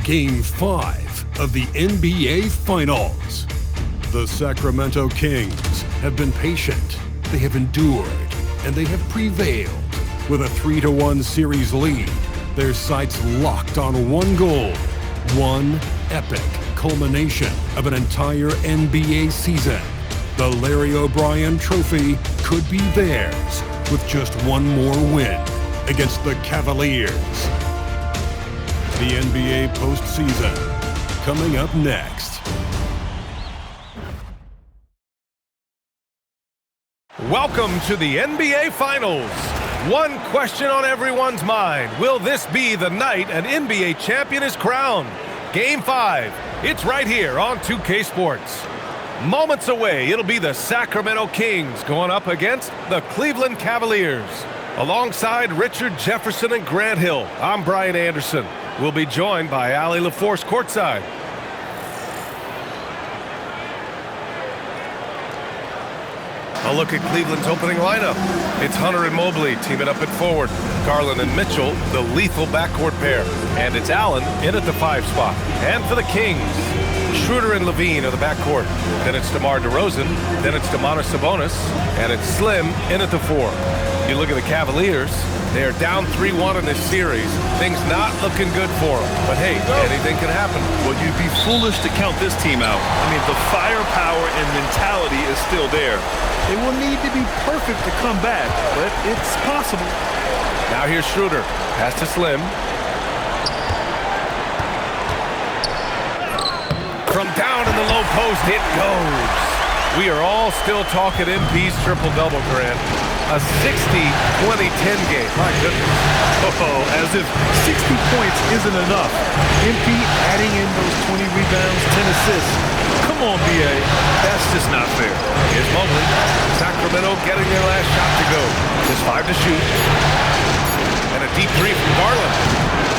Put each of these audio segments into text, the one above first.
Game 5 of the NBA Finals. The Sacramento Kings have been patient, they have endured, and they have prevailed. With a 3-1 series lead, their sights locked on one goal, one epic culmination of an entire NBA season. The Larry O'Brien Trophy could be theirs with just one more win against the Cavaliers. The NBA postseason, coming up next. Welcome to the NBA Finals. One question on everyone's mind. Will this be the night an NBA champion is crowned? Game 5. It's right here on 2K Sports. Moments away, it'll be the Sacramento Kings going up against the Cleveland Cavaliers. Alongside Richard Jefferson and Grant Hill, I'm Brian Anderson. We'll be joined by Allie LaForce courtside. A look at Cleveland's opening lineup. It's Hunter and Mobley teaming up at forward. Garland and Mitchell, the lethal backcourt pair. And it's Allen in at the 5 spot. And for the Kings, Schroeder and Levine are the backcourt. Then it's DeMar DeRozan. Then it's Domantas Sabonis. And it's Slim in at the 4. You look at the Cavaliers, they are down 3-1 in this series. Things not looking good for them. But hey, anything can happen. Well, you'd be foolish to count this team out. I mean, the firepower and mentality is still there. They will need to be perfect to come back, but it's possible. Now here's Schroeder. Pass to Slim. From down in the low post, it goes. We are all still talking MP's triple-double, Grant. A 60-20-10 game. My goodness. Oh, as if 60 points isn't enough. MP adding in those 20 rebounds, 10 assists. Come on, BA. That's just not fair. Here's Mobley. Sacramento getting their last shot to go. Just 5 to shoot. And a deep 3 from Garland.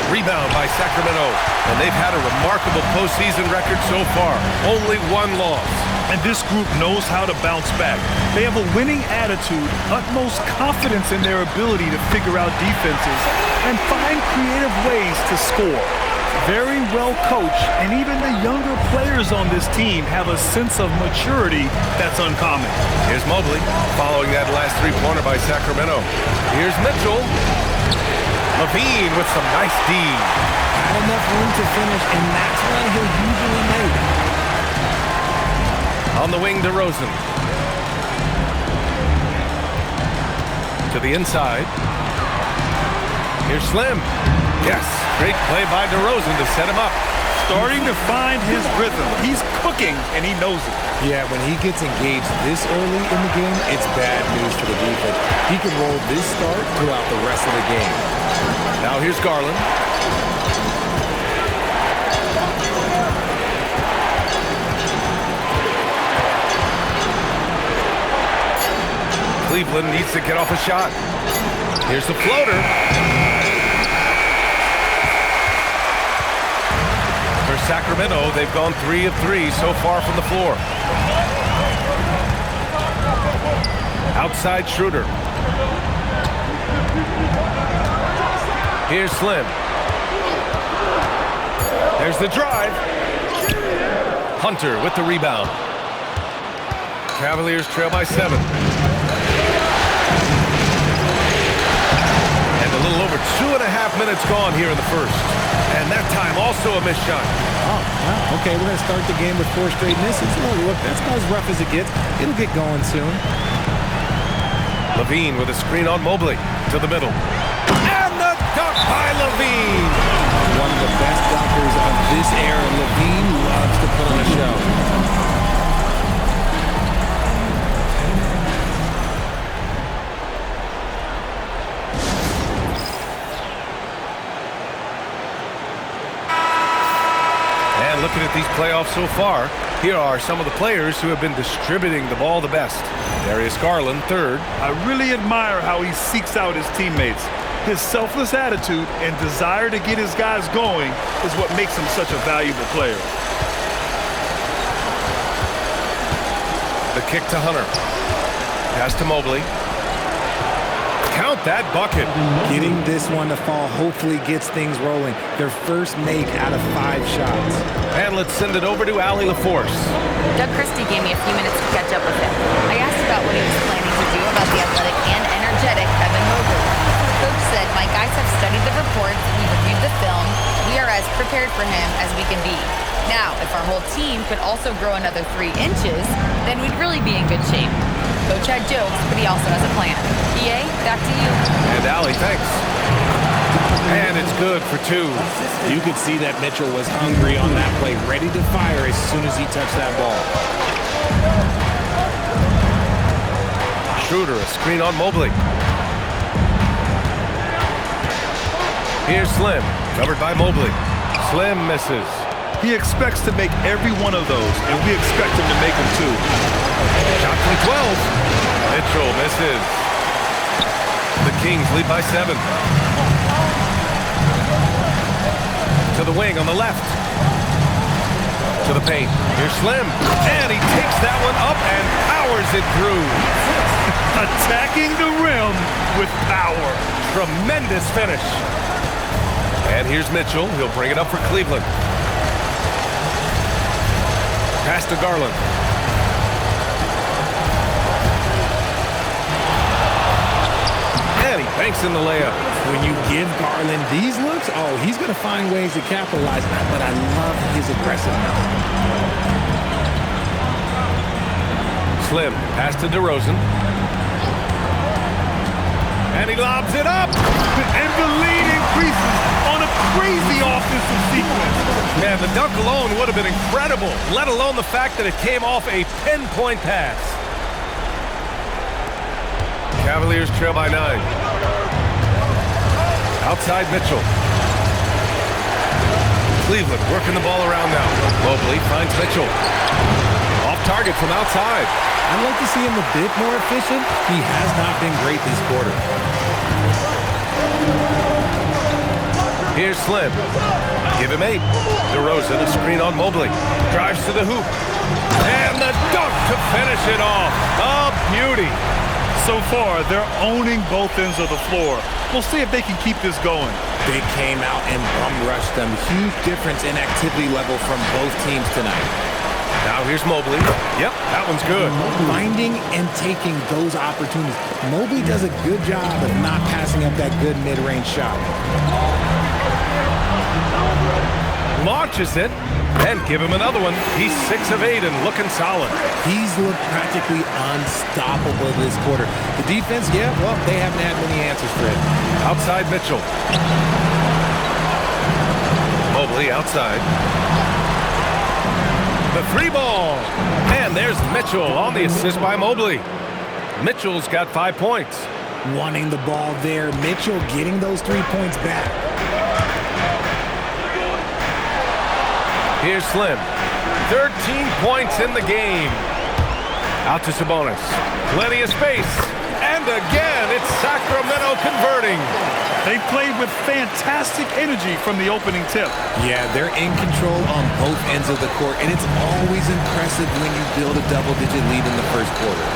Rebound by Sacramento. And they've had a remarkable postseason record so far. Only 1 loss. And this group knows how to bounce back. They have a winning attitude, utmost confidence in their ability to figure out defenses and find creative ways to score. Very well coached, and even the younger players on this team have a sense of maturity that's uncommon. Here's Mobley following that last 3-pointer by Sacramento. Here's Mitchell. Levine with some nice D. Not enough room to finish, and that's what he'll usually make. On the wing, DeRozan. To the inside. Here's Slim. Yes, great play by DeRozan to set him up. Starting to find his rhythm. He's cooking, and he knows it. Yeah, when he gets engaged this early in the game, it's bad news for the defense. He can roll this start throughout the rest of the game. Now here's Garland. Cleveland needs to get off a shot. Here's the floater. For Sacramento, they've gone 3 of 3 so far from the floor. Outside Schroeder. Here's Slim. There's the drive. Hunter with the rebound. Cavaliers trail by 7. A little over 2.5 minutes gone here in the first. And that time also a missed shot. Oh, wow. Okay, we're going to start the game with 4 straight misses. Oh, look, that's about as rough as it gets. It'll get going soon. Levine with a screen on Mobley to the middle. And the dunk by Levine. One of the best dunkers of this era. Levine loves to put on a show. Looking at these playoffs so far, here are some of the players who have been distributing the ball the best. Darius Garland, 3rd. I really admire how he seeks out his teammates. His selfless attitude and desire to get his guys going is what makes him such a valuable player. The kick to Hunter. Pass to Mobley. Count that bucket. Getting this one to fall hopefully gets things rolling. Their first make out of 5 shots. And let's send it over to Allie LaForce. Doug Christie gave me a few minutes to catch up with him. I asked about what he was planning to do about the athletic and energetic Evan Mobley. Coach said, my guys have studied the reports, we reviewed the film, we are as prepared for him as we can be. Now, if our whole team could also grow another 3 inches, then we'd really be in good shape. Coach had jokes, but he also has a plan. EA, back to you. And Allie, thanks. And it's good for 2. You could see that Mitchell was hungry on that play, ready to fire as soon as he touched that ball. Schroeder, a screen on Mobley. Here's Slim, covered by Mobley. Slim misses. He expects to make every one of those, and we expect him to make them too. Shot from 12. Mitchell misses. The Kings lead by 7. To the wing on the left. To the paint. Here's Slim. And he takes that one up and powers it through. Attacking the rim with power. Tremendous finish. And here's Mitchell. He'll bring it up for Cleveland. Pass to Garland. And he banks in the layup. When you give Garland these looks, oh, he's going to find ways to capitalize on that, but I love his aggressiveness. Slim, pass to DeRozan. And he lobs it up. And the lead increases on a crazy offensive sequence. Man, the dunk alone would have been incredible, let alone the fact that it came off a pinpoint pass. Cavaliers trail by 9. Outside Mitchell. Cleveland working the ball around now. Mobley finds Mitchell. Off target from outside. I'd like to see him a bit more efficient. He has not been great this quarter. Here's Slim. Give him 8. DeRozan, a screen on Mobley. Drives to the hoop. And the dunk to finish it off. A beauty. So far, they're owning both ends of the floor. We'll see if they can keep this going. They came out and bum-rushed them. Huge difference in activity level from both teams tonight. Now here's Mobley. Yep, that one's good. Finding and taking those opportunities. Mobley does a good job of not passing up that good mid-range shot. Launches it, and give him another one. He's 6 of 8 and looking solid. He's looked practically unstoppable this quarter. The defense, yeah, well, they haven't had many answers for it. Outside Mitchell. Mobley outside. The 3 ball. And there's Mitchell on the assist by Mobley. Mitchell's got 5 points. Wanting the ball there. Mitchell getting those 3 points back. Here's Slim. 13 points in the game. Out to Sabonis. Plenty of space. And again, it's Sacramento converting. They played with fantastic energy from the opening tip. Yeah, they're in control on both ends of the court, and it's always impressive when you build a double-digit lead in the first quarter.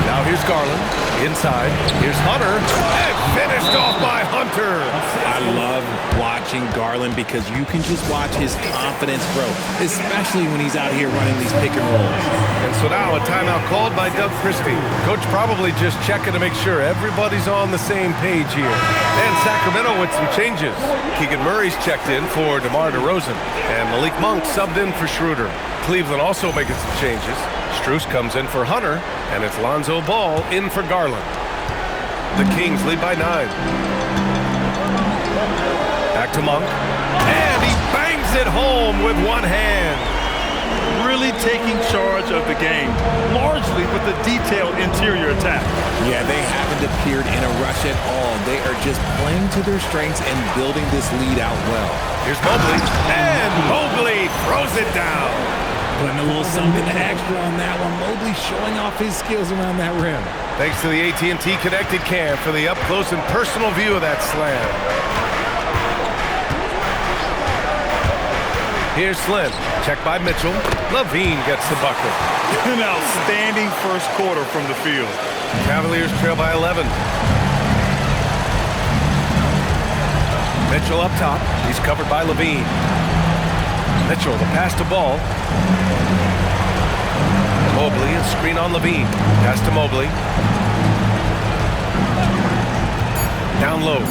Now here's Garland. Inside. Here's Hunter. And finished off by Hunter. I love watching Garland because you can just watch his confidence grow, especially when he's out here running these pick and rolls. And so now a timeout called by Doug Christie. Coach probably just checking to make sure everybody's on the same page here. And Sacramento with some changes. Keegan Murray's checked in for DeMar DeRozan. And Malik Monk subbed in for Schroeder. Cleveland also making some changes. Strus comes in for Hunter. And it's Lonzo Ball in for Garland. The Kings lead by 9. Back to Monk. And he bangs it home with one hand. Really taking charge of the game, largely with the detailed interior attack. Yeah, they haven't appeared in a rush at all. They are just playing to their strengths and building this lead out well. Here's Mobley. And Mobley throws it down. Putting a little something extra on that one. Mobley showing off his skills around that rim. Thanks to the AT&T Connected Cam for the up-close and personal view of that slam. Here's Slim. Checked by Mitchell. Levine gets the bucket. An outstanding first quarter from the field. Cavaliers trail by 11. Mitchell up top. He's covered by Levine. Mitchell, the pass to Ball. Mobley, a screen on Levine. Pass to Mobley. Down low.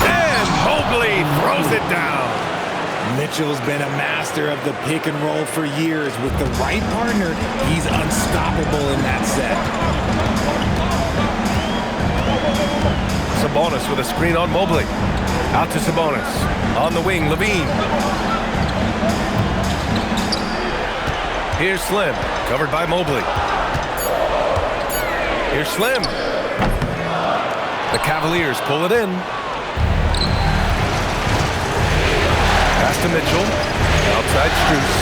And Mobley throws it down. Mitchell's been a master of the pick and roll for years. With the right partner, he's unstoppable in that set. Sabonis with a screen on Mobley. Out to Sabonis. On the wing, Levine. Here's Slim, covered by Mobley. Here's Slim. The Cavaliers pull it in. Pass to Mitchell. Outside Strus.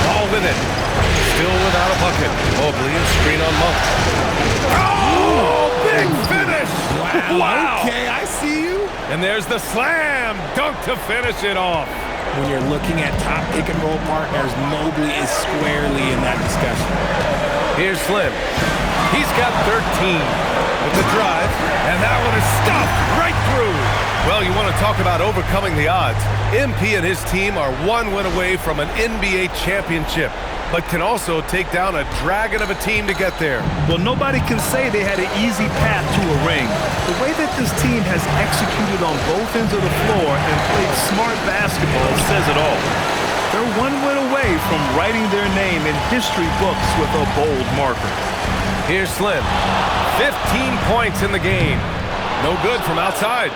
Ball with it. Still without a bucket. Mobley and screen on Monk. Oh, big finish! Wow. Okay, I see you. And there's the slam dunk to finish it off. When you're looking at top pick and roll partners, Mobley is squarely in that discussion. Here's Slim. He's got 13 with the drive, and that one is stuffed right through. Well, you want to talk about overcoming the odds. MP and his team are one win away from an NBA championship, but can also take down a dragon of a team to get there. Well, nobody can say they had an easy path to a ring. The way that this team has executed on both ends of the floor and played smart basketball says it all. They're one win away from writing their name in history books with a bold marker. Here's Slim. 15 points in the game. No good from outside.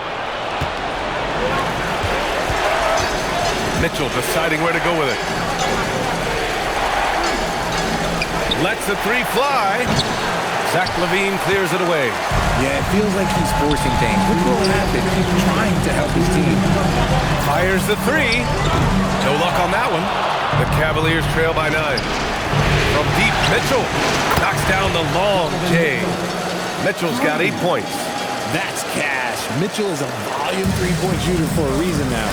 Mitchell deciding where to go with it. Lets the three fly. Zach LaVine clears it away. Yeah, it feels like he's forcing things. Look what happened. He's trying to help his team. Fires the three. No luck on that one. The Cavaliers trail by 9. From deep, Mitchell knocks down the long J. Mitchell's got 8 points. That's cash. Mitchell is a volume three-point shooter for a reason now.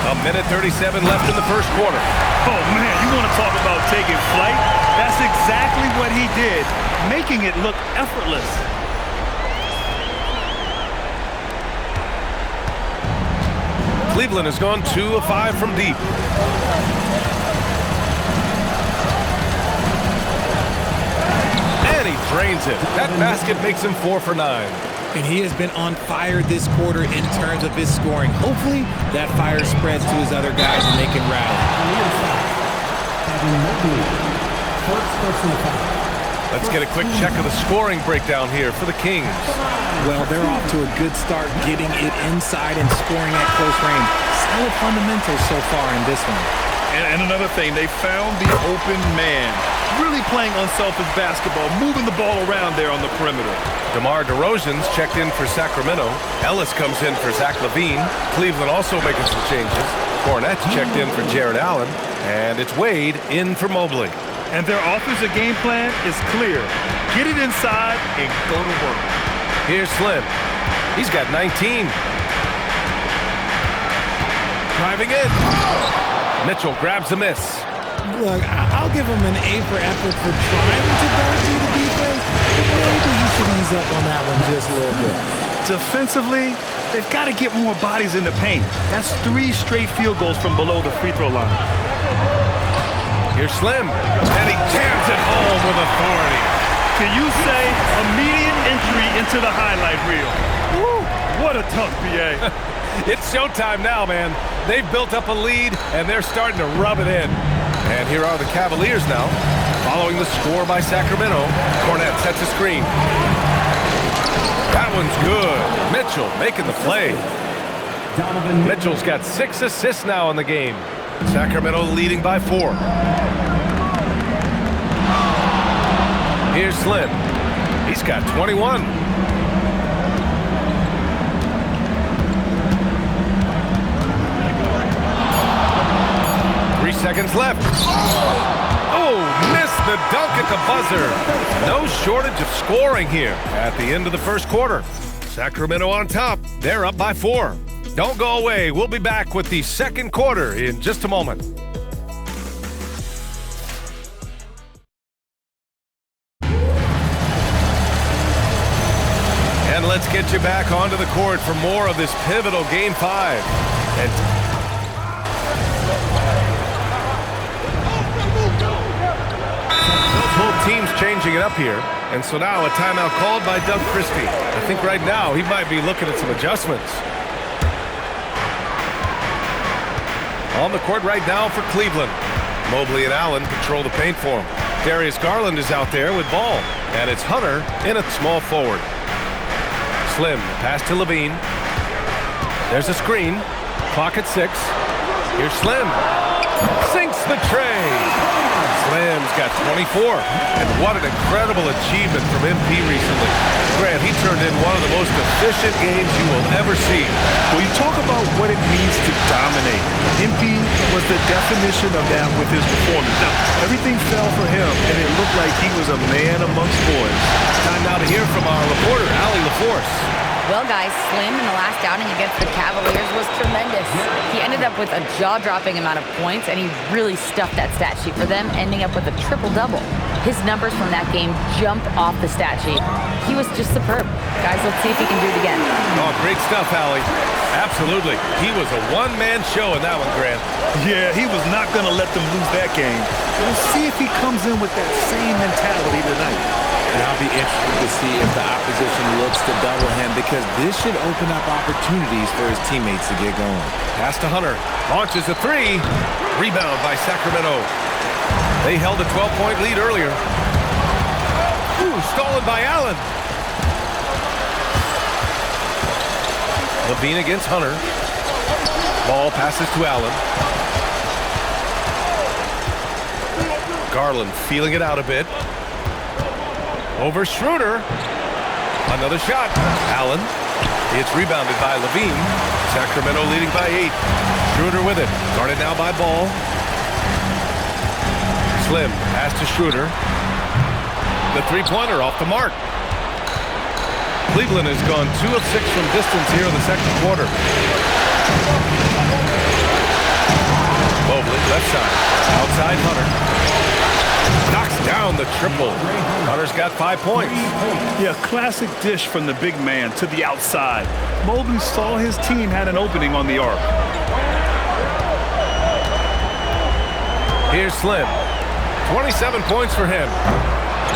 A minute 37 left in the first quarter. Oh, man, you want to talk about taking flight? That's exactly what he did, making it look effortless. Cleveland has gone 2 of 5 from deep. And he drains it. That basket makes him 4 for 9. And he has been on fire this quarter in terms of his scoring. Hopefully, that fire spreads to his other guys and they can rally. Let's get a quick check of the scoring breakdown here for the Kings. Well, they're off to a good start getting it inside and scoring at close range. Solid fundamentals so far in this one. And another thing, they found the open man. Really playing unselfish basketball, moving the ball around there on the perimeter. DeMar DeRozan's checked in for Sacramento. Ellis comes in for Zach LaVine. Cleveland also making some changes. Cornette's checked in for Jared Allen. And it's Wade in for Mobley. And their offensive game plan is clear. Get it inside and go to work. Here's Slim. He's got 19. Driving in. Mitchell grabs a miss. Look, I'll give him an A for effort for trying to guard through the defense, but maybe he should ease up on that one just a little bit. Defensively, they've got to get more bodies in the paint. That's 3 straight field goals from below the free throw line. Here's Slim, and he jams it home with authority. Can you say immediate entry into the highlight reel? Woo, what a tough PA. It's showtime now, man. They've built up a lead, and they're starting to rub it in. And here are the Cavaliers now, following the score by Sacramento. Cornette sets a screen. That one's good. Mitchell making the play. Mitchell's got 6 assists now in the game. Sacramento leading by 4. Here's Slim. He's got 21. Seconds left. Oh, missed the dunk at the buzzer. No shortage of scoring here at the end of the first quarter. Sacramento on top. They're up by 4. Don't go away. We'll be back with the second quarter in just a moment. And let's get you back onto the court for more of this pivotal Game 5. And both teams changing it up here. And so now a timeout called by Doug Christie. I think right now he might be looking at some adjustments. On the court right now for Cleveland. Mobley and Allen control the paint for him. Darius Garland is out there with ball. And it's Hunter in at small forward. Slim, pass to Levine. There's a screen. Clock at 6. Here's Slim. Sinks the tray. Slim's got 24. And what an incredible achievement from MP recently. Grant, he turned in one of the most efficient games you will ever see. When you talk about what it means to dominate, MP was the definition of that with his performance. Now, everything fell for him, and it looked like he was a man amongst boys. Time now to hear from our reporter, Allie LaForce. Well, guys, Slim in the last outing against the Cavaliers was tremendous. He ended up with a jaw-dropping amount of points, and he really stuffed that stat sheet for them, ending up with a triple-double. His numbers from that game jumped off the stat sheet. He was just superb. Guys, let's see if he can do it again. Oh, great stuff, Allie. Absolutely. He was a one-man show in that one, Grant. Yeah, he was not going to let them lose that game. We'll see if he comes in with that same mentality tonight. And I'll be interested to see if the opposition looks to double him, because this should open up opportunities for his teammates to get going. Pass to Hunter. Launches a 3. Rebound by Sacramento. They held a 12-point lead earlier. Ooh, stolen by Allen. Levine against Hunter. Ball passes to Allen. Garland feeling it out a bit. Over Schroeder. Another shot. Allen. It's rebounded by Levine. Sacramento leading by 8. Schroeder with it. Guarded now by Ball. Slim. Pass to Schroeder. The three-pointer off the mark. Cleveland has gone 2 of 6 from distance here in the second quarter. Mobley, left side. Outside Hunter. Knocks down the triple. Hunter's got 5 points. Yeah, classic dish from the big man to the outside. Mobley saw his team had an opening on the arc. Here's Slim. 27 points for him.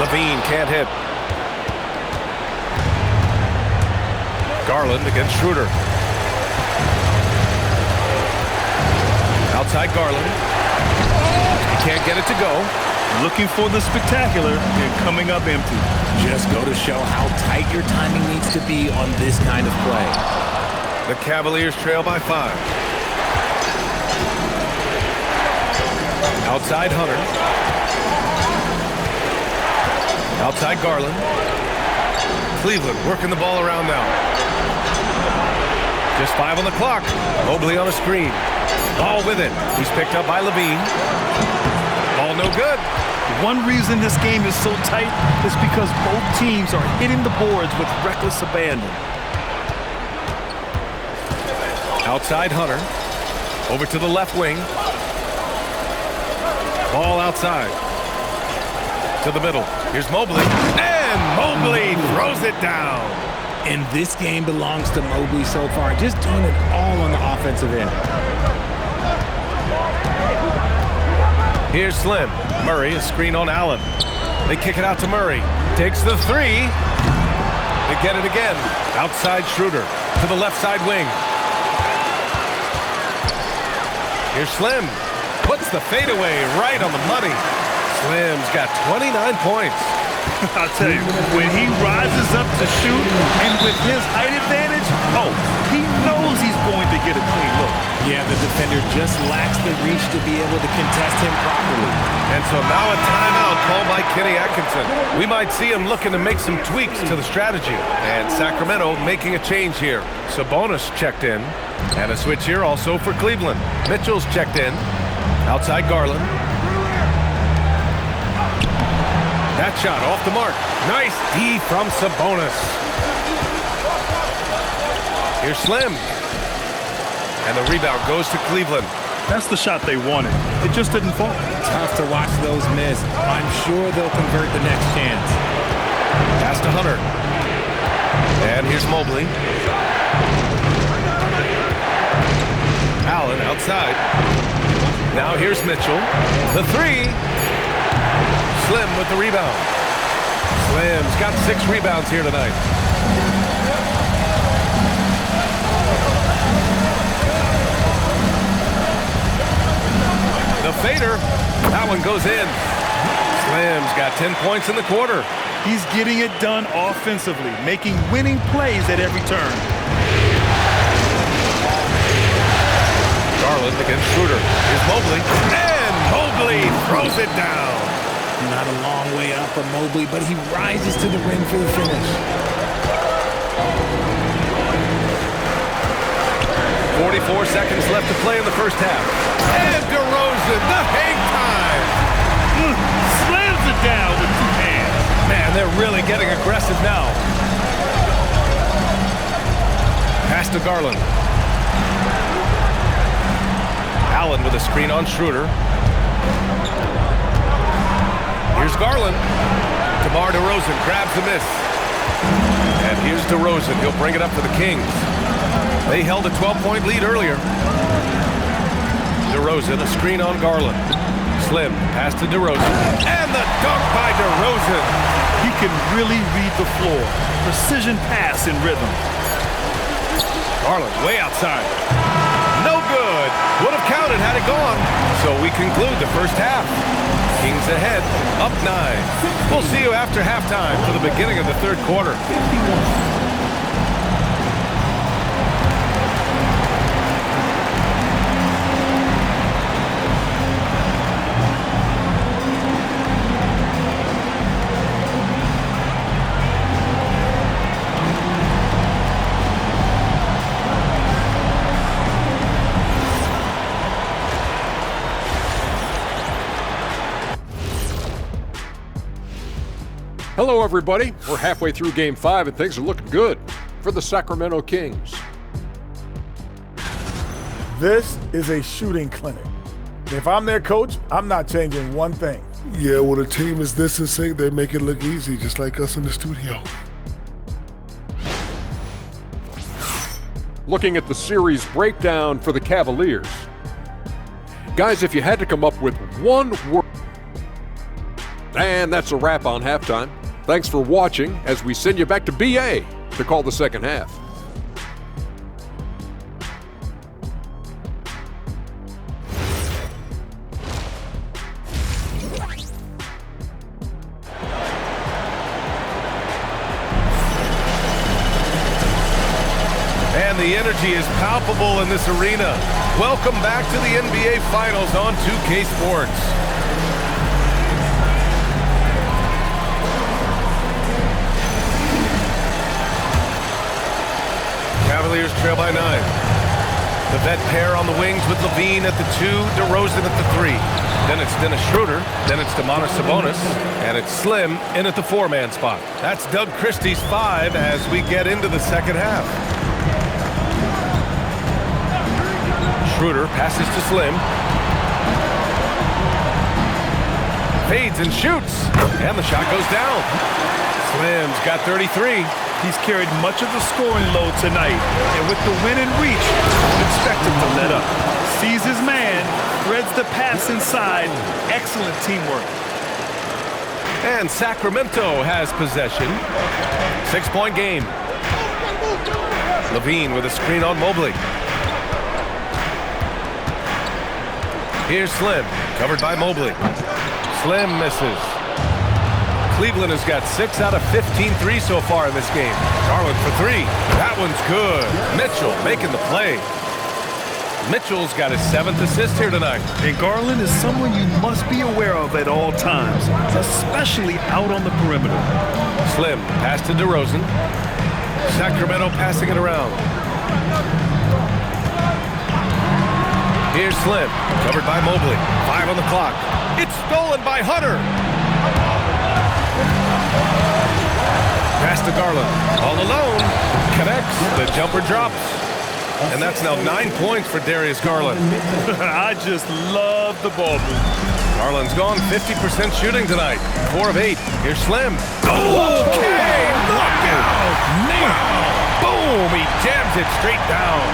Levine can't hit. Garland against Schroeder. Outside Garland. He can't get it to go. Looking for the spectacular and coming up empty. Just go to show how tight your timing needs to be on this kind of play. The Cavaliers trail by 5. Outside Hunter. Outside Garland. Cleveland working the ball around now. Just 5 on the clock. Mobley on a screen. Ball with it. He's picked up by Levine. Ball no good. One reason this game is so tight is because both teams are hitting the boards with reckless abandon. Outside Hunter. Over to the left wing. Ball outside. To the middle. Here's Mobley. And Mobley throws it down. And this game belongs to Mobley so far. Just doing it all on the offensive end. Here's Slim. Murray, a screen on Allen. They kick it out to Murray. Takes the 3. They get it again. Outside Schroeder. To the left side wing. Here's Slim. Puts the fadeaway right on the money. Slim's got 29 points. I'll tell you, when he rises up to shoot, and with his height advantage, oh, he knows he's going to get a clean look. Yeah, the defender just lacks the reach to be able to contest him properly. And so now a timeout called by Kenny Atkinson. We might see him looking to make some tweaks to the strategy. And Sacramento making a change here. Sabonis checked in. And a switch here also for Cleveland. Mitchell's checked in. Outside Garland. That shot off the mark. Nice D from Sabonis. Here's Slim. And the rebound goes to Cleveland. That's the shot they wanted. It just didn't fall. Tough to watch those miss. I'm sure they'll convert the next chance. Pass to Hunter. And here's Mobley. Allen outside. Now here's Mitchell. The three. Slim with the rebound. Slim's got 6 rebounds here tonight. The fader. That one goes in. Slim's got 10 points in the quarter. He's getting it done offensively, making winning plays at every turn. Garland against Schroeder. Here's Mobley. And Mobley throws it down. Not a long way out for Mobley, but he rises to the rim for the finish. 44 seconds left to play in the first half. And DeRozan, the hang time. Slams it down with 2 hands. Man, they're really getting aggressive now. Pass to Garland. Allen with a screen on Schroeder. Here's Garland. DeMar DeRozan grabs the miss. And here's DeRozan. He'll bring it up for the Kings. They held a 12-point lead earlier. DeRozan, a screen on Garland. Slim, pass to DeRozan. And the dunk by DeRozan. He can really read the floor. Precision pass in rhythm. Garland way outside. No good. Would have counted had it gone. So we conclude the first half. Kings ahead, up 9. We'll see you after halftime for the beginning of the third quarter. Hello, everybody. We're halfway through Game 5, and things are looking good for the Sacramento Kings. This is a shooting clinic. If I'm their coach, I'm not changing one thing. Yeah, when a team is this in sync, they make it look easy, just like us in the studio. Looking at the series breakdown for the Cavaliers. Guys, if you had to come up with one word, and that's a wrap on halftime. Thanks for watching as we send you back to BA to call the second half. And the energy is palpable in this arena. Welcome back to the NBA Finals on 2K Sports. Cavaliers trail by 9. The vet pair on the wings with Levine at the 2, DeRozan at the 3. Then it's Dennis Schroeder, then it's Domantas Sabonis, and it's Slim in at the 4-man spot. That's Doug Christie's 5 as we get into the second half. Schroeder passes to Slim. Fades and shoots, and the shot goes down. Slim's got 33. He's carried much of the scoring load tonight, and with the win and reach, you expect him to let up. Sees his man, threads the pass inside. Excellent teamwork. And Sacramento has possession. 6-point game. Levine with a screen on Mobley. Here's Slim, covered by Mobley. Slim misses. Cleveland has got 6 out of 15 threes so far in this game. Garland for 3. That one's good. Mitchell making the play. Mitchell's got his 7th assist here tonight. And Garland is someone you must be aware of at all times, especially out on the perimeter. Slim, pass to DeRozan. Sacramento passing it around. Here's Slim, covered by Mobley. 5 on the clock. It's stolen by Hunter. Pass to Garland. All alone. Connects. The jumper drops. And that's now 9 points for Darius Garland. I just love the ball movement. Garland's gone 50% shooting tonight. 4 of 8. Here's Slim. Okay, knockout. man. Boom! He jams it straight down.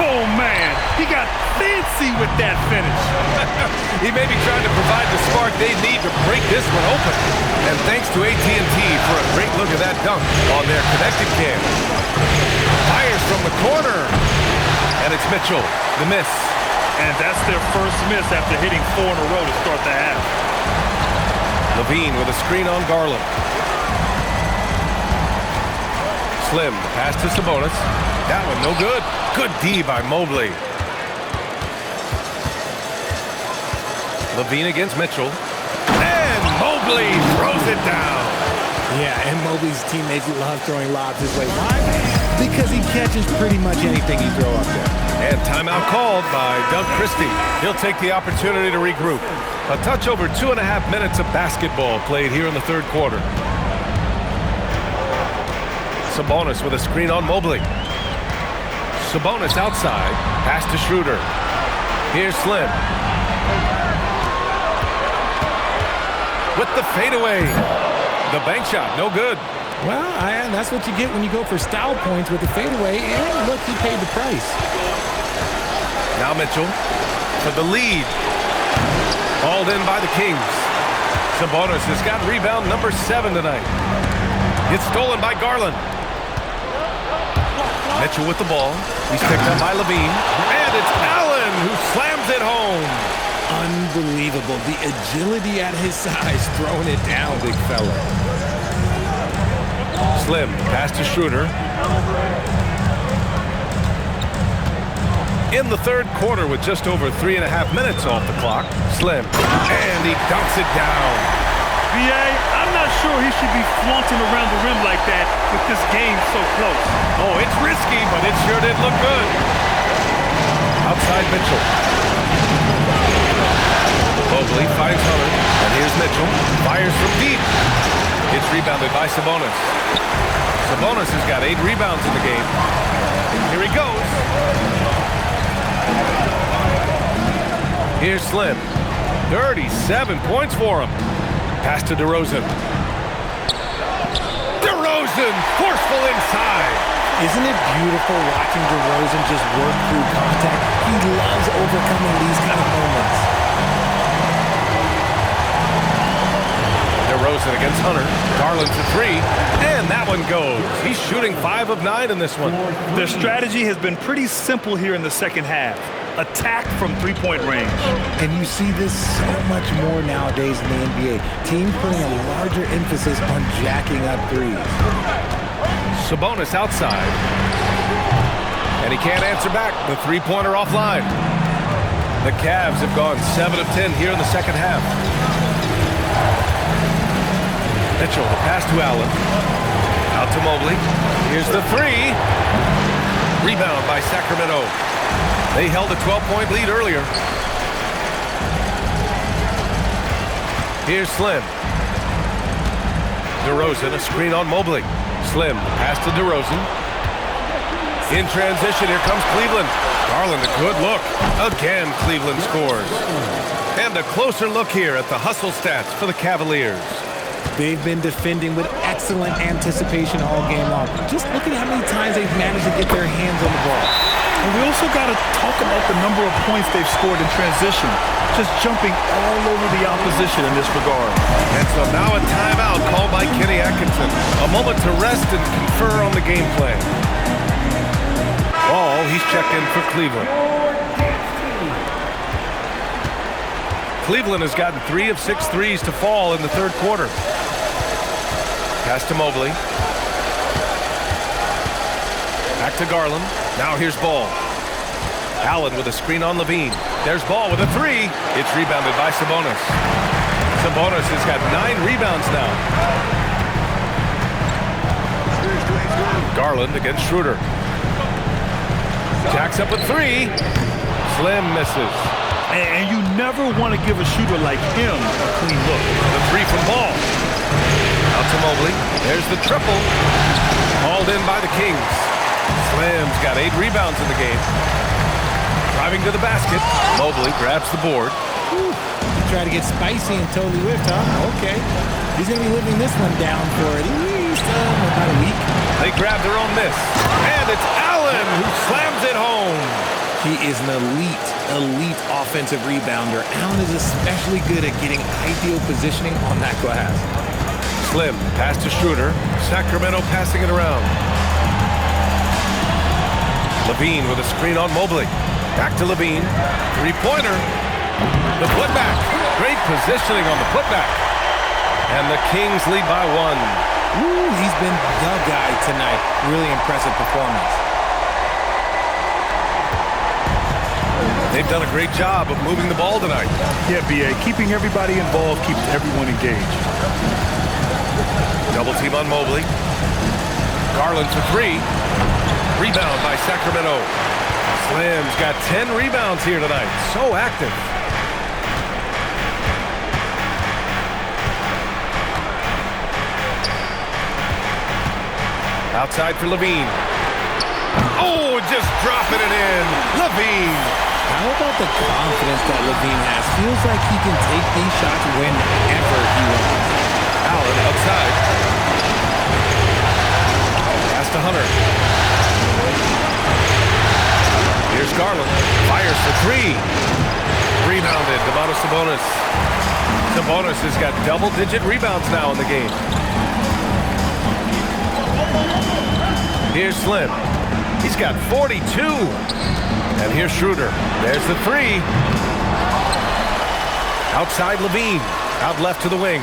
Oh, man. He got fancy with that finish. He may be trying to provide the spark they need to break this one open. And thanks to AT&T for a great look at that dunk on their connected cam. Fires from the corner. And it's Mitchell, the miss. And that's their first miss after hitting 4 in a row to start the half. LaVine with a screen on Garland. Slim, pass to Sabonis. That one no good. Good D by Mobley. LaVine against Mitchell. And Mobley throws it down. Yeah, and Mobley's teammates love throwing lobs his way. Why? Because he catches pretty much anything you throw up there. And timeout called by Doug Christie. He'll take the opportunity to regroup. A touch over 2.5 minutes of basketball played here in the third quarter. Sabonis with a screen on Mobley. Sabonis outside. Pass to Schroeder. Here's Slim. With the fadeaway. The bank shot, no good. Well, that's what you get when you go for style points with the fadeaway. And look, he paid the price. Now Mitchell for the lead. Hauled in by the Kings. Sabonis has got rebound number 7 tonight. It's stolen by Garland. Mitchell with the ball. He's picked up by LaVine. And it's Allen who slams it home. Unbelievable. The agility at his size, throwing it down, big fella. Slim, pass to Schroeder. In the third quarter with just over 3.5 minutes off the clock, Slim, and he dunks it down. B.A., I'm not sure he should be flaunting around the rim like that with this game so close. Oh, it's risky, but it sure did look good. Outside Mitchell. Mobley finds Hunter, and here's Mitchell. Fires from deep. It's rebounded by Sabonis. Sabonis has got 8 rebounds in the game. Here he goes. Here's Slim. 37 points for him. Pass to DeRozan. DeRozan, forceful inside. Isn't it beautiful watching DeRozan just work through contact? He loves overcoming these kind of moments. DeRozan against Hunter. Garland for 3. And that one goes. He's shooting 5 of 9 in this one. Their strategy has been pretty simple here in the second half. Attack from three-point range. And you see this so much more nowadays in the NBA. Teams putting a larger emphasis on jacking up threes. Sabonis outside. And he can't answer back. The three-pointer offline. The Cavs have gone 7 of 10 here in the second half. Mitchell, the pass to Allen. Out to Mobley. Here's the 3. Rebound by Sacramento. They held a 12-point lead earlier. Here's Slim. DeRozan, a screen on Mobley. Slim, pass to DeRozan. In transition, here comes Cleveland. Garland, a good look. Again, Cleveland scores. And a closer look here at the hustle stats for the Cavaliers. They've been defending with excellent anticipation all game long. Just look at how many times they've managed to get their hands on the ball. And we also got to talk about the number of points they've scored in transition, just jumping all over the opposition in this regard. And so now a timeout called by Kenny Atkinson. A moment to rest and confer on the game plan. Ball, he's checked in for Cleveland. Cleveland has gotten 3 of 6 threes to fall in the third quarter. Pass to Mobley. Back to Garland. Now here's Ball. Allen with a screen on LaVine. There's Ball with a 3. It's rebounded by Sabonis. Sabonis has got 9 rebounds now. Garland against Schroeder. Jacks up with 3. Slim misses. And you never want to give a shooter like him a clean look. The 3 from Ball. Out to Mobley. There's the triple. Hauled in by the Kings. Slim's got 8 rebounds in the game. Driving to the basket. Mobley grabs the board. Try to get spicy and totally whiffed, huh? Okay. He's going to be living this one down for it. just about a week. They grab their own miss. And it's Allen who slams it home. He is an elite offensive rebounder. Allen is especially good at getting ideal positioning on that glass. Slim, pass to Schroeder. Sacramento passing it around. Levine with a screen on Mobley. Back to Levine. Three-pointer. The putback. Great positioning on the putback. And the Kings lead by 1. Ooh, he's been the guy tonight. Really impressive performance. They've done a great job of moving the ball tonight. Yeah, B.A. Keeping everybody involved keeps everyone engaged. Double team on Mobley. Garland for 3. Rebound by Sacramento. Slim's got 10 rebounds here tonight. So active. Outside for Levine. Oh, just dropping it in. Levine. How about the confidence that Levine has? Feels like he can take these shots whenever he wants. Allen outside. Pass to Hunter. Here's Garland. Fires for 3. Rebounded. Domantas Sabonis. Sabonis has got double-digit rebounds now in the game. Here's Slim. He's got 42. And here's Schroeder. There's the 3. Outside Levine. Out left to the wing.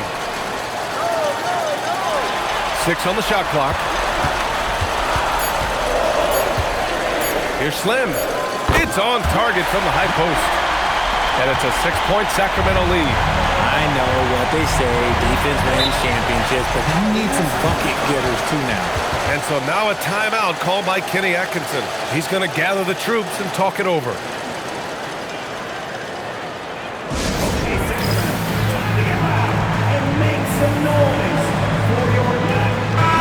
6 on the shot clock. Here's Slim. It's on target from the high post. And it's a 6-point Sacramento lead. I know what they say, defense wins championships, but you need some bucket getters too now. And so now a timeout called by Kenny Atkinson. He's going to gather the troops and talk it over.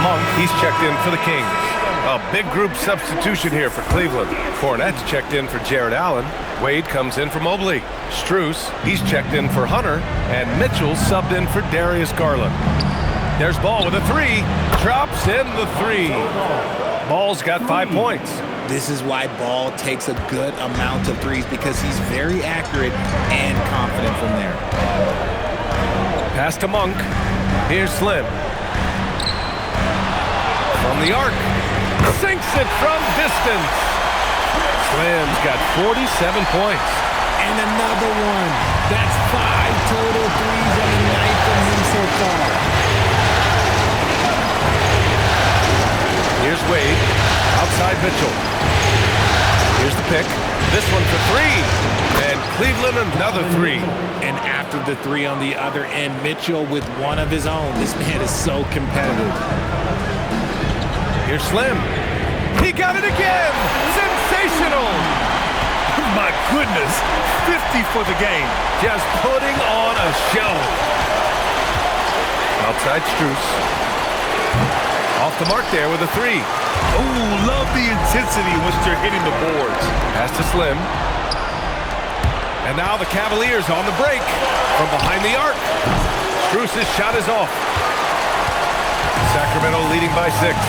Monk, he's checked in for the Kings. A big group substitution here for Cleveland. Cornette's checked in for Jared Allen. Wade comes in for Mobley. Strus, he's checked in for Hunter. And Mitchell subbed in for Darius Garland. There's Ball with a 3. Drops in the 3. Ball's got 5 points. This is why Ball takes a good amount of threes, because he's very accurate and confident from there. Pass to Monk. Here's Slim. From the arc. Sinks it from distance. Slim's got 47 points. And another one. That's 5 total threes on the night from him so far. Here's Wade. Outside Mitchell. Here's the pick. This one for 3. And Cleveland another 3. And after the 3 on the other end, Mitchell with one of his own. This man is so competitive. Here's Slim. He got it again. Sensational. My goodness, 50 for the game. Just putting on a show. Outside Strus. Off the mark there with a 3. Oh, love the intensity in which they're hitting the boards. Pass to Slim. And now the Cavaliers on the break from behind the arc. Strus's shot is off. Sacramento leading by 6.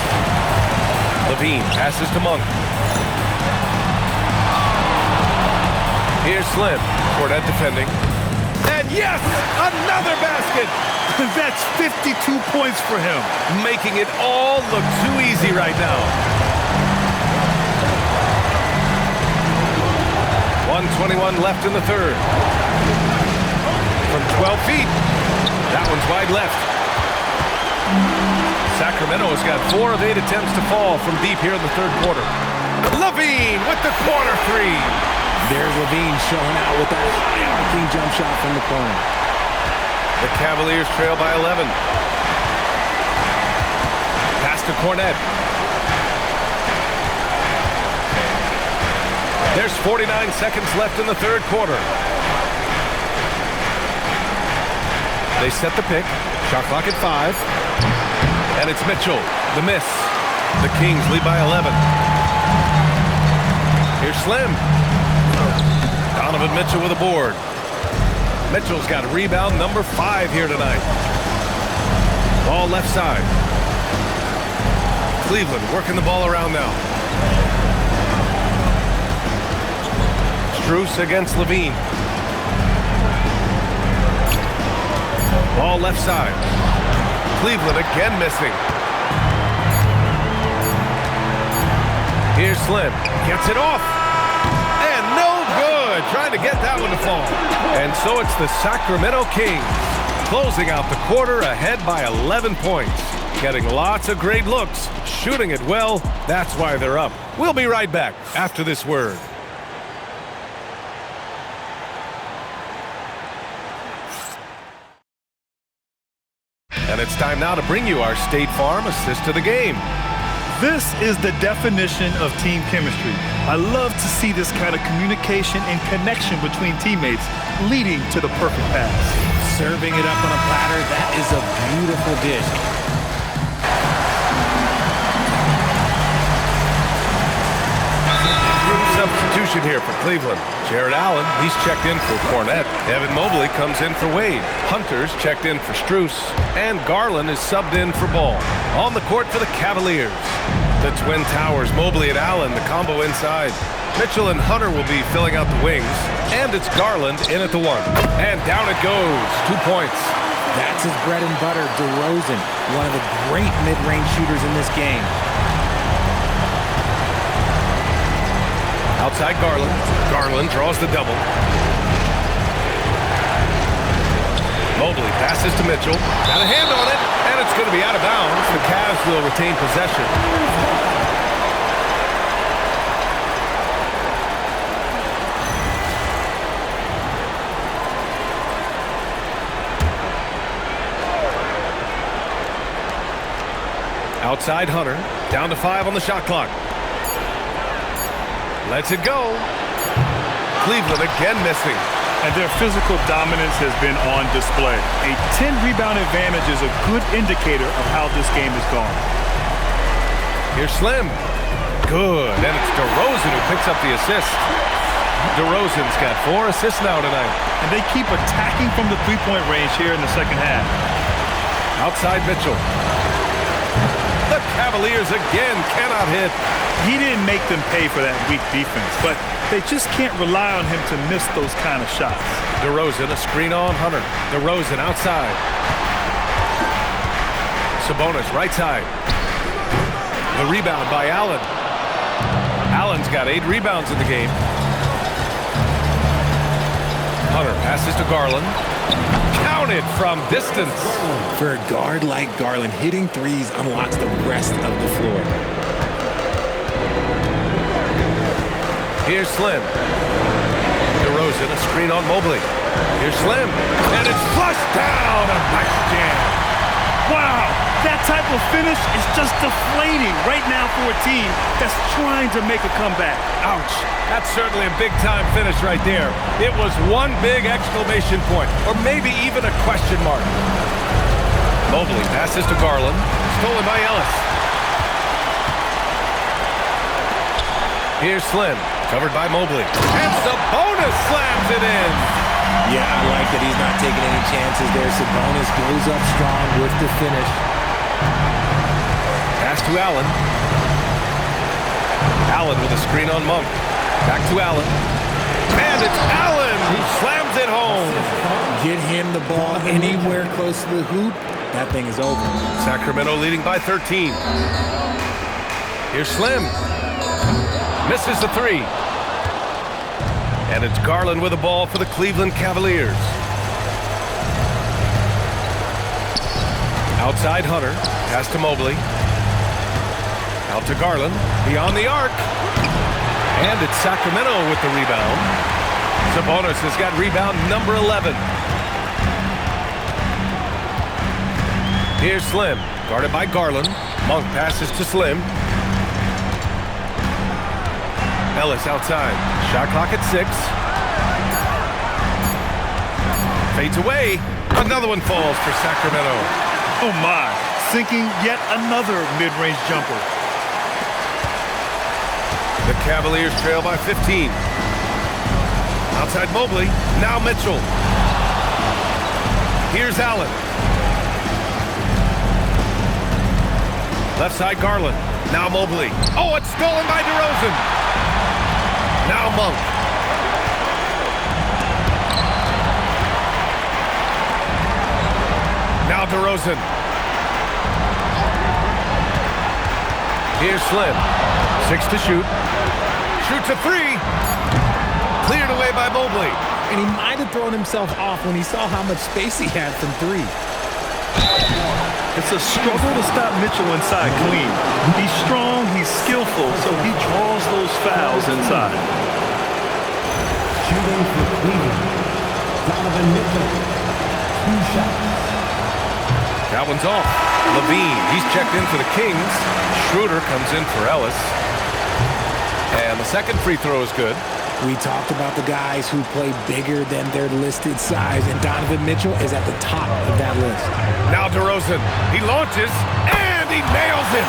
Levine passes to Monk. Here's Slim. Cornette defending. And yes, another basket. That's 52 points for him. Making it all look too easy right now. 1:21 left in the third. From 12 feet. That one's wide left. Sacramento has got 4 of 8 attempts to fall from deep here in the third quarter. Levine with the corner 3. There's Levine showing out with that high-arcing jump shot from the corner. The Cavaliers trail by 11. Pass to Cornette. There's 49 seconds left in the third quarter. They set the pick. Shot clock at 5. And it's Mitchell. The miss. The Kings lead by 11. Here's Slim. Donovan Mitchell with a board. Mitchell's got rebound number 5 here tonight. Ball left side. Cleveland working the ball around now. Strus against Levine. Ball left side. Cleveland again missing. Here's Slim. Gets it off. And no good. Trying to get that one to fall. And so it's the Sacramento Kings closing out the quarter ahead by 11 points. Getting lots of great looks. Shooting it well. That's why they're up. We'll be right back after this word. And it's time now to bring you our State Farm assist to the game. This is the definition of team chemistry. I love to see this kind of communication and connection between teammates leading to the perfect pass. Serving it up on a platter, that is a beautiful dish. Substitution here for Cleveland. Jared Allen, he's checked in for Cornette. Evan Mobley comes in for Wade. Hunter's checked in for Strus. And Garland is subbed in for Ball. On the court for the Cavaliers. The Twin Towers, Mobley and Allen, the combo inside. Mitchell and Hunter will be filling out the wings. And it's Garland in at the 1. And down it goes. 2 points. That's his bread and butter, DeRozan, one of the great mid-range shooters in this game. Outside Garland. Garland draws the double. Mobley passes to Mitchell. Got a hand on it, and it's going to be out of bounds. The Cavs will retain possession. Outside Hunter. Down to 5 on the shot clock. Lets it go. Cleveland again missing. And their physical dominance has been on display. A 10-rebound advantage is a good indicator of how this game has gone. Here's Slim. Good. And it's DeRozan who picks up the assist. DeRozan's got 4 assists now tonight. And they keep attacking from the three-point range here in the second half. Outside Mitchell. The Cavaliers again cannot hit. He didn't make them pay for that weak defense, but they just can't rely on him to miss those kind of shots. DeRozan, a screen on Hunter. DeRozan outside. Sabonis right side. The rebound by Allen. Allen's got 8 rebounds in the game. Hunter passes to Garland. Counted from distance. For a guard like Garland, hitting threes unlocks the rest of the floor. Here's Slim. DeRozan, a screen on Mobley. Here's Slim. And it's flushed down. A nice jam. Wow, that type of finish is just deflating right now for a team that's trying to make a comeback. Ouch. That's certainly a big-time finish right there. It was one big exclamation point, or maybe even a question mark. Mobley passes to Garland. Stolen by Ellis. Here's Slim. Covered by Mobley. And Sabonis slams it in. Yeah, I like that he's not taking any chances there. Sabonis goes up strong with the finish. Pass to Allen. Allen with a screen on Monk. Back to Allen. And it's Allen who slams it home. Get him the ball anywhere close to the hoop. That thing is over. Sacramento leading by 13. Here's Slim. Misses the 3. And it's Garland with the ball for the Cleveland Cavaliers. Outside Hunter. Pass to Mobley. Out to Garland. Beyond the arc. And it's Sacramento with the rebound. Sabonis has got rebound number 11. Here's Slim. Guarded by Garland. Monk passes to Slim. Ellis outside. Shot clock at 6. Fades away. Another one falls for Sacramento. Oh my, sinking yet another mid-range jumper. The Cavaliers trail by 15. Outside Mobley. Now Mitchell. Here's Allen. Left side Garland. Now Mobley. Oh, it's stolen by DeRozan. Now Monk. Now DeRozan. Here's Slim. 6 to shoot. Shoots a 3. Cleared away by Mobley. And he might have thrown himself off when he saw how much space he had from 3. It's a struggle to stop Mitchell inside clean. He's strong, he's skillful, so he draws those fouls inside. Shooting for Cleveland, Donovan Mitchell. 2 shots. That one's off. Levine, he's checked in for the Kings. Schroeder comes in for Ellis. And the second free throw is good. We talked about the guys who play bigger than their listed size, and Donovan Mitchell is at the top of that list. Now DeRozan, he launches, and he nails it.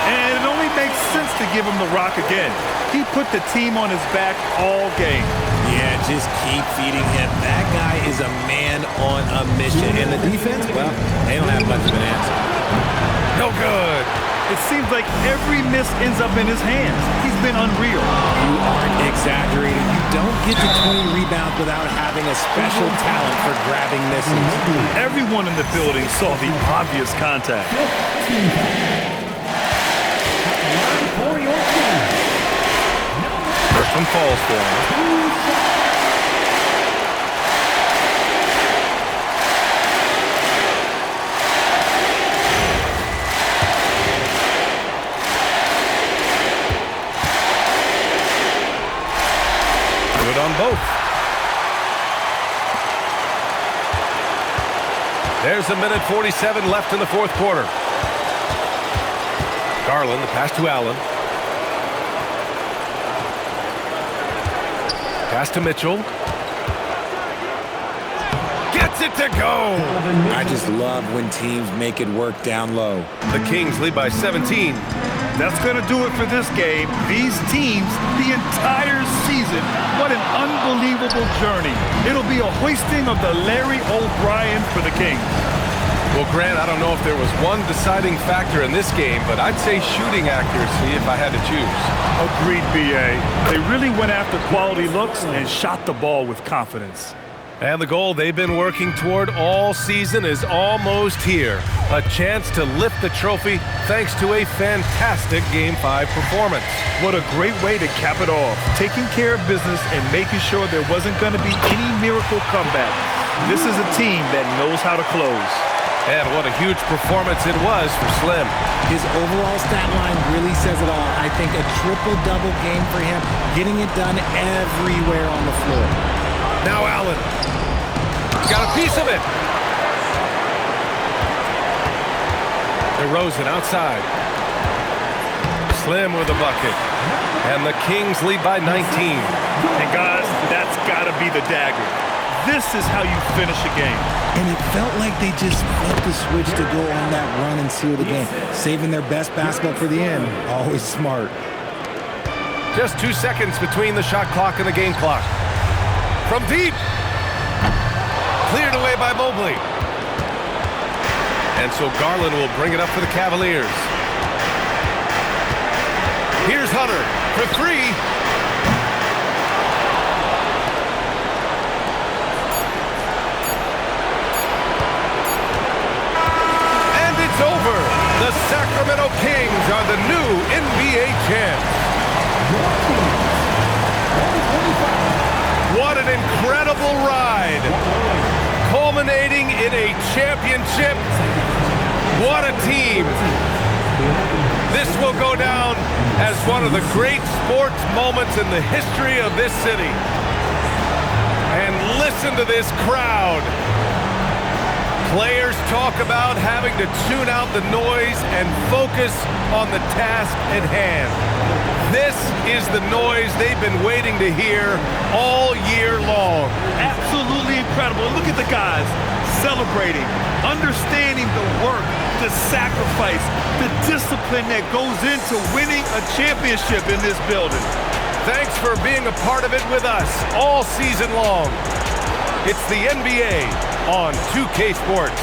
And it only makes sense to give him the rock again. He put the team on his back all game. Yeah, just keep feeding him. That guy is a man on a mission. And the defense, well, they don't have much of an answer. No good. It seems like every miss ends up in his hands. He's been unreal. You aren't exaggerating. You don't get to 20 rebounds without having a special talent for grabbing misses. Everyone in the building saw the obvious contact. First one falls for him. Good on both. There's a minute 47 left in the fourth quarter. Garland, the pass to Allen. Pass to Mitchell. Gets it to go. I just love when teams make it work down low. The Kings lead by 17. That's going to do it for this game. These teams, the entire season, what an unbelievable journey. It'll be a hoisting of the Larry O'Brien for the Kings. Well, Grant, I don't know if there was one deciding factor in this game, but I'd say shooting accuracy if I had to choose. Agreed, B.A. They really went after quality looks and shot the ball with confidence. And the goal they've been working toward all season is almost here. A chance to lift the trophy thanks to a fantastic Game 5 performance. What a great way to cap it off. Taking care of business and making sure there wasn't going to be any miracle comeback. This is a team that knows how to close. And what a huge performance it was for Slim. His overall stat line really says it all. I think a triple-double game for him, getting it done everywhere on the floor. Now Allen. Got a piece of it. DeRozan outside. Slim with a bucket. And the Kings lead by 19. And guys, that's got to be the dagger. This is how you finish a game. And it felt like they just flipped the switch to go on that run and seal the game. Saving their best basketball for the end. Always smart. Just 2 seconds between the shot clock and the game clock. From deep. Cleared away by Mobley. And so Garland will bring it up for the Cavaliers. Here's Hunter for 3. Over. The Sacramento Kings are the new NBA champs. What an incredible ride. Culminating in a championship. What a team. This will go down as one of the great sports moments in the history of this city. And listen to this crowd. Players talk about having to tune out the noise and focus on the task at hand. This is the noise they've been waiting to hear all year long. Absolutely incredible. Look at the guys celebrating, understanding the work, the sacrifice, the discipline that goes into winning a championship in this building. Thanks for being a part of it with us all season long. It's the NBA on 2K Sports.